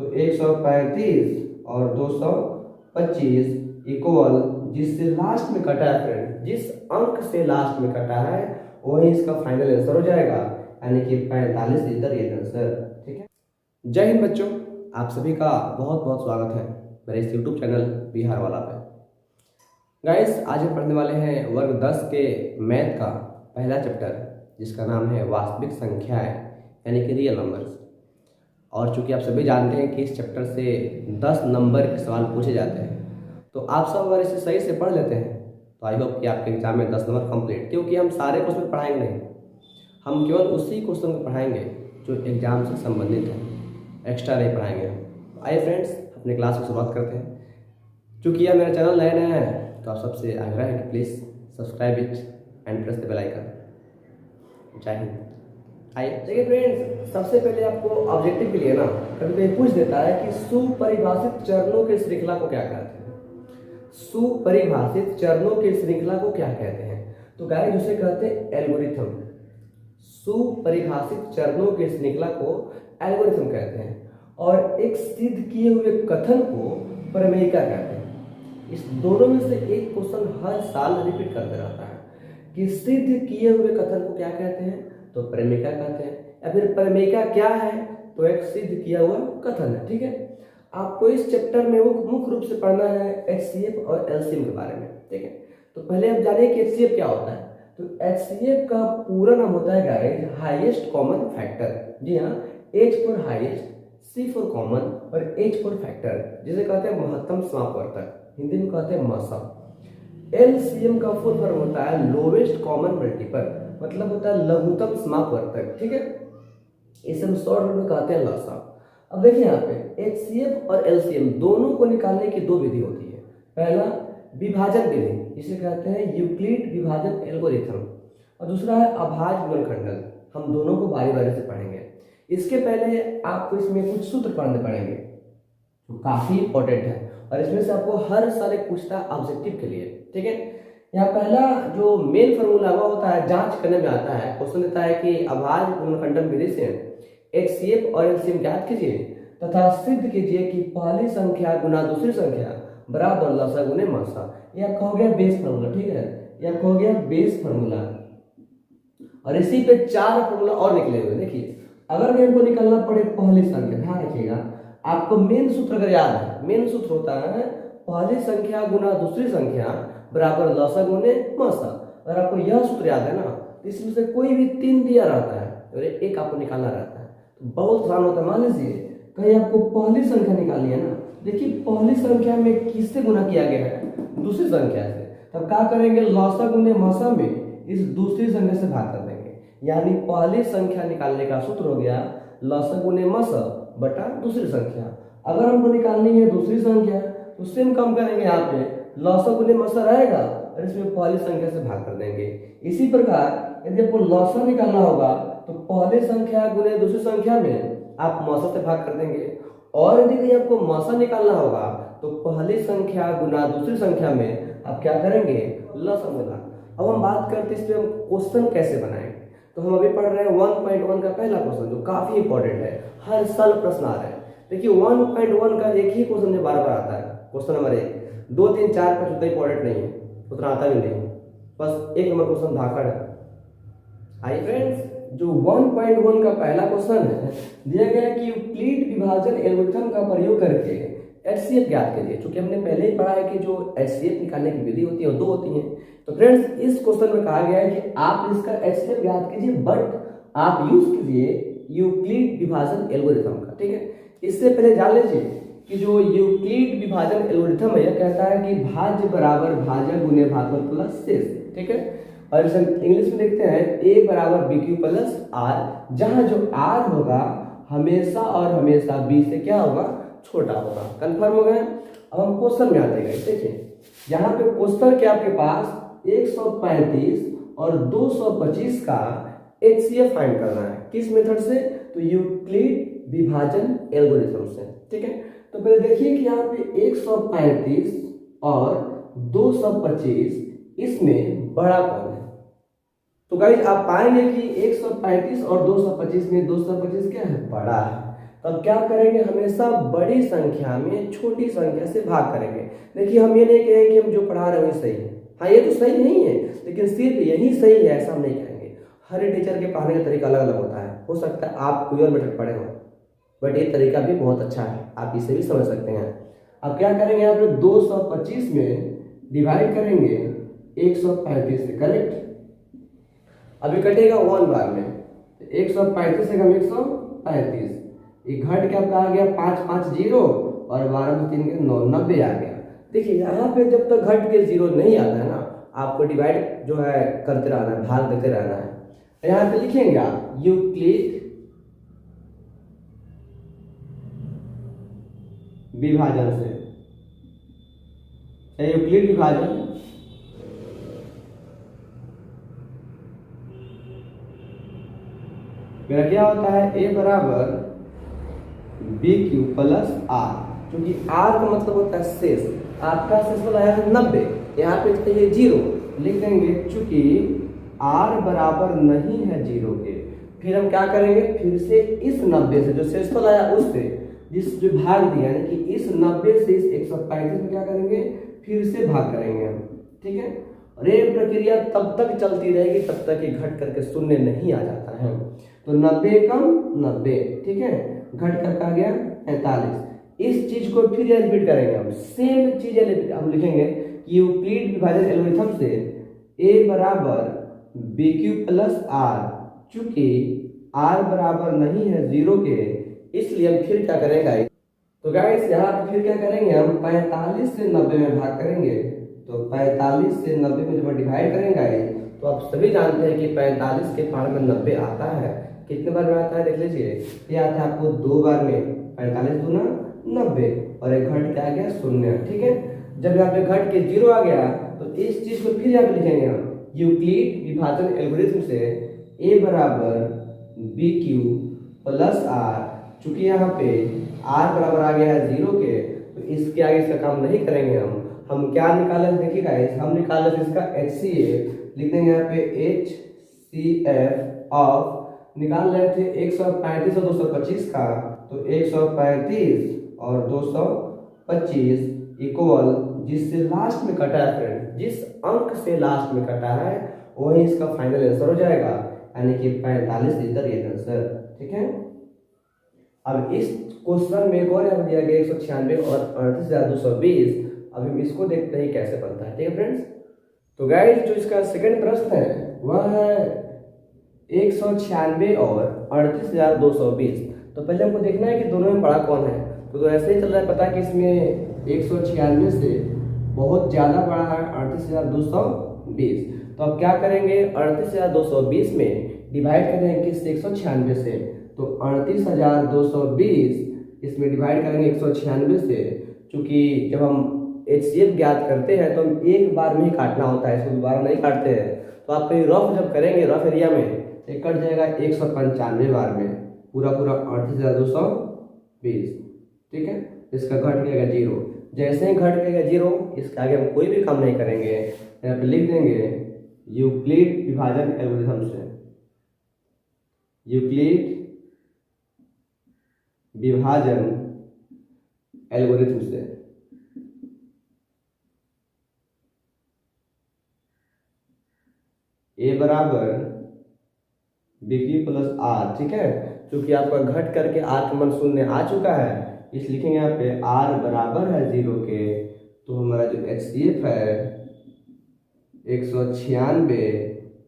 तो 135 और 225 इक्वल जिससे लास्ट में कटा है फ्रेंड, जिस अंक से लास्ट में कटा है वही इसका फाइनल आंसर हो जाएगा, यानी कि 45 इज द रियल आंसर। ठीक है, जय हिंद बच्चों, आप सभी का बहुत बहुत स्वागत है मेरे इस यूट्यूब चैनल बिहार वाला पे। गाइस, आज हम पढ़ने वाले हैं वर्ग 10 के मैथ का पहला चैप्टर, जिसका नाम है वास्तविक संख्याएं यानी कि रियल नंबर्स। और चूंकि आप सभी जानते हैं कि इस चैप्टर से 10 नंबर के सवाल पूछे जाते हैं, तो आप सब अगर इसे सही से पढ़ लेते हैं तो आई होप कि आपके एग्जाम में 10 नंबर कंप्लीट, क्योंकि हम सारे क्वेश्चन पढ़ाएंगे नहीं, हम केवल उसी क्वेश्चन को पढ़ाएंगे जो एग्जाम से संबंधित है, एक्स्ट्रा नहीं पढ़ाएंगे हम। आइए फ्रेंड्स, अपने क्लास की शुरुआत करते हैं। चूँकि यह मेरा चैनल नया नया है तो आप सबसे आग्रह है कि please subscribe it and press the bell icon. जय हिंद। आइए देखिए फ्रेंड्स, सबसे पहले आपको ऑब्जेक्टिव के लिए ना कभी कभी पूछ देता है कि सुपरिभाषित चरणों की श्रृंखला को क्या कहते हैं। सुपरिभाषित चरणों की श्रृंखला को क्या कहते हैं? तो गाइस, उसे कहते हैं एल्गोरिथम। सुपरिभाषित चरणों की श्रृंखला को एल्गोरिथम कहते हैं, और एक सिद्ध किए हुए कथन को प्रमेयिका कहते हैं। इस दोनों में से एक क्वेश्चन हर साल रिपीट करते रहता है कि सिद्ध किए हुए कथन को क्या कहते हैं, तो प्रमेयिका कहते हैं, या फिर प्रमेयिका क्या है, तो एक सिद्ध किया हुआ कथन है। ठीक है, आपको इस चैप्टर में वो मुख्य रूप से पढ़ना है HCF और LCM के बारे में। ठीक है, तो पहले हम जानिए कि HCF क्या होता है। तो HCF का पूरा नाम होता है गाइस हाईएस्ट कॉमन फैक्टर। जी हाँ, H for highest, C for common और H फॉर फैक्टर, जिसे कहते हैं महत्तम समापवर्तक, हिंदी में कहते हैं मसा। LCM का फुल फॉर्म होता है लोवेस्ट कॉमन मल्टीपल, मतलब होता है लघुत्तम समापवर्तक। ठीक है, इसे हम शॉर्ट में कहते हैं लसा। अब देखिए यहाँ पे HCF और LCM दोनों को निकालने की दो विधि होती है। पहला विभाजन विधि, इसे कहते हैं यूक्लिड विभाजन एल्गोरिथम, और दूसरा है अभाज्य गुणनखंडन। हम दोनों को बारी बारी से पढ़ेंगे। इसके पहले आपको इसमें कुछ सूत्र पढ़ने पड़ेंगे जो काफी इंपॉर्टेंट है, और इसमें से आपको हर साल एक पूछता है ऑब्जेक्टिव के लिए। ठीक है, यहाँ पहला जो मेन फॉर्मूला वो होता है, जांच करने में आता है, क्वेश्चन देता है कि अभाज्य गुणनखंडन विधि से HCF और LCM ज्ञात कीजिए तथा सिद्ध कीजिए कि पहली संख्या गुना दूसरी संख्या बराबर लसा गुने मसा। यह आपका हो गया बेस फॉर्मूला। ठीक है, यह आपका हो गया बेस फॉर्मूला, और इसी पे 4 फॉर्मूला और निकले हुए। देखिए, अगर भी हमको निकालना पड़े पहली संख्या, ध्यान रखिएगा, आपको मेन सूत्र अगर याद है, मेन सूत्र होता है पहली संख्या गुना दूसरी संख्या बराबर लसा गुने मसा। अगर आपको यह सूत्र याद है ना, तो इसमें से कोई भी 3 दिया रहता है और एक आपको निकालना रहता है, तो बहुत आसान होता है। मान लीजिए कहीं आपको पहली संख्या निकालनी है ना, देखिए पहली संख्या में किससे गुना किया गया है, दूसरी संख्या से, तब क्या करेंगे, लसा गुने मसा में इस दूसरी संख्या से भाग कर देंगे, यानी पहली संख्या निकालने का सूत्र हो गया लसा गुने मसा बटा दूसरी संख्या। अगर हमको निकालनी है दूसरी संख्या तो सेम कम करेंगे, यहाँ पे लसा गुने मसा रहेगा और इसमें पहली संख्या से भाग कर देंगे। इसी प्रकार यदि आपको लसा निकालना होगा तो पहली संख्या गुने दूसरी संख्या में आप मसा से भाग कर देंगे, और यदि कहीं आपको मसा निकालना होगा तो पहली संख्या गुना दूसरी संख्या में आप क्या करेंगे, लसा गुना। अब हम बात करते हैं इस पे हम क्वेश्चन कैसे बनाएंगे। तो हम अभी पढ़ रहे हैं 1.1 का पहला क्वेश्चन, जो काफी इंपॉर्टेंट है, हर साल प्रश्न आ रहे हैं। देखिए 1.1 का एक ही क्वेश्चन जो बार बार आता है, क्वेश्चन नंबर 1, 2, 3, 4, 5 उतना इंपॉर्टेंट नहीं है, उतना आता भी नहीं, बस 1 नंबर क्वेश्चन धाकड़ है। आइए फ्रेंड्स, जो 1.1 का पहला क्वेश्चन है, दिया गया है कि यूक्लिड विभाजन एल्गोरिथम का प्रयोग करके HCF ज्ञात कीजिए। चूंकि हमने पहले ही पढ़ा है कि जो HCF निकालने की विधि होती है वो 2 होती है, तो फ्रेंड्स इस क्वेश्चन में कहा गया है कि आप इसका HCF ज्ञात कीजिए, बट आप यूज कीजिए यूक्लिड विभाजन एल्गोरिथम का। ठीक है, इससे पहले जान लीजिए कि जो यूक्लिड विभाजन एल्गोरिथम है यह कहता है कि भाज्य बराबर भाजक गुने भागफल प्लस शेष। ठीक है, और इसे इंग्लिश में देखते हैं A बराबर BQ प्लस R, जहां जो R होगा हमेशा और हमेशा B से क्या होगा, छोटा होगा। कंफर्म हो गया। अब हम क्वेश्चन में आते हैं। देखिए यहाँ पे क्वेश्चन के आपके पास 135 और 225 का HCF फाइंड करना है। किस मेथड से, तो यूक्लिड विभाजन एल्गोरिथम से। ठीक है, तो पहले देखिए कि यहाँ पे 135 और 225 इसमें बड़ा कौन है। तो गाइस आप पाएंगे कि 135 और 225 में 225 क्या है, बड़ा है। तो अब क्या करेंगे, हमेशा बड़ी संख्या में छोटी संख्या से भाग करेंगे। देखिए हम ये नहीं कहेंगे कि हम जो पढ़ा रहे हैं वही सही है, हाँ ये तो सही नहीं है, लेकिन सिर्फ यही सही है ऐसा हम नहीं कहेंगे। हर टीचर के पढ़ाने का तरीका अलग अलग होता है, हो सकता है आप कोई और मेथड पढ़े हो, बट ये तरीका भी बहुत अच्छा है, आप इसे भी समझ सकते हैं। अब क्या करेंगे, यहाँ पे 225 में डिवाइड करेंगे 135 से, करेक्ट। अभी कटेगा 1 बार में, 135 से कम 135, ये घट के आपका आ गया 5 5 0 और 12 में 3 के 9 90 आ गया। देखिए यहाँ पे जब तक घट के 0 नहीं आता है ना, आपको डिवाइड जो है करते रहना है, भाग देते रहना है। यहाँ पे लिखेंगे आप यूक्लिड विभाजन से, यूक्लिड विभाजन मेरा क्या होता है, a बराबर बी क्यू प्लस आर, क्योंकि आर का मतलब होता है शेष, आपका शेष वाला है 90, यहाँ पे चाहिए 0, लिख देंगे चूंकि आर बराबर नहीं है 0 के। फिर हम क्या करेंगे, फिर से इस 90 से जो शेष वाला आया उससे जिस जो भाग दिया, यानी कि इस 90 से इस 135 में क्या करेंगे, फिर से भाग करेंगे हम, ठीक है। और ये प्रक्रिया तब तक चलती रहेगी तब तक ये घट करके शून्य नहीं आ जाता है। तो 90 कम 90, ठीक है, घट करके आ गया 45। इस चीज को फिर रिपीट करेंगे हम, सेम चीज हम लिखेंगे कि यूक्लिड विभाजन एल्गोरिथम से a बराबर बी क्यू प्लस आर, चूंकि r बराबर नहीं है 0 के, इसलिए हम फिर क्या करेंगे, तो गाइस यहाँ पे फिर क्या करेंगे, हम 45 से 90 में भाग करेंगे। तो 45 से 90 में जब डिवाइड करेंगे तो आप सभी जानते हैं कि 45 के पार में 90 आता है, कितने बार में आता है देख लीजिए, ये आता है आपको 2 बार में, 45 दूना 90 और एक घट के आ गया 0, ठीक है। जब यहाँ पे घट के 0 आ गया तो इस चीज को फिर यहाँ पे लिखेंगे हम यूक्लिड विभाजन एल्गोरिथम से a बराबर बी क्यू प्लस आर, चूंकि यहाँ पे r बराबर आ गया है 0 के, तो इसके आगे इसका काम नहीं करेंगे हम क्या निकाले देखिएगा, हम निकाले इसका HCF, लिख देंगे यहाँ पे HCF ऑफ, निकाल रहे थे 135 और 225 का, तो 135 और 225 इक्वल, जिससे लास्ट में कटा है फ्रेंड, जिस अंक से लास्ट में कटा है वही इसका फाइनल आंसर हो जाएगा, यानी कि 45 इधर ये आंसर, ठीक है। अब इस क्वेश्चन में एक और दिया गया 196 और 38,220, अब हम इसको देखते हैं कैसे बनता है, ठीक है फ्रेंड्स। तो गाइस जो इसका सेकंड प्रश्न है वह है 196 और 38,220। तो पहले हमको देखना है कि दोनों में बड़ा कौन है। तो ऐसे ही चल रहा है पता कि इसमें 196 से बहुत ज़्यादा बड़ा है 38,220। तो अब क्या करेंगे, 38,220 में डिवाइड करेंगे किस 196 से, तो 38,220 इसमें डिवाइड करेंगे 196 से, क्योंकि जब हम HCF ज्ञात करते हैं तो हम एक बार में ही काटना होता है, इसको दोबारा नहीं काटते हैं। तो आप कहीं रफ जब करेंगे रफ एरिया में तो कट जाएगा 195 बार में, पूरा 38,220, ठीक है। इसका घट जाएगा 0, जैसे ही घट जाएगा 0 इसके आगे हम कोई भी काम नहीं करेंगे, यहाँ पे लिख देंगे यूक्लिड विभाजन एल्गोरिथम से, यूक्लिड विभाजन एल्गोरिथम से a बराबर बी क्यू प्लस आर, ठीक है। क्योंकि आपका घट करके r का मान 0 आ चुका है, इस लिखेंगे यहाँ पे r बराबर है 0 के, तो हमारा जो HCF है 196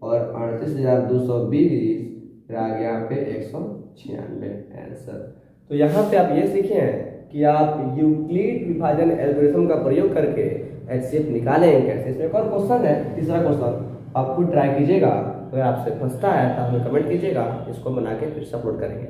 और 38,220 आ गया यहाँ पे 196 आंसर। तो यहाँ पे आप ये सीखे हैं कि आप यूक्लिड विभाजन एल्गोरिथम का प्रयोग करके HCF निकालेंगे कैसे। इसमें एक और क्वेश्चन है, तीसरा क्वेश्चन, आप खुद ट्राई कीजिएगा, अगर आपसे फंसता है तो हमें कमेंट कीजिएगा, इसको बना के फिर से अपलोड करेंगे।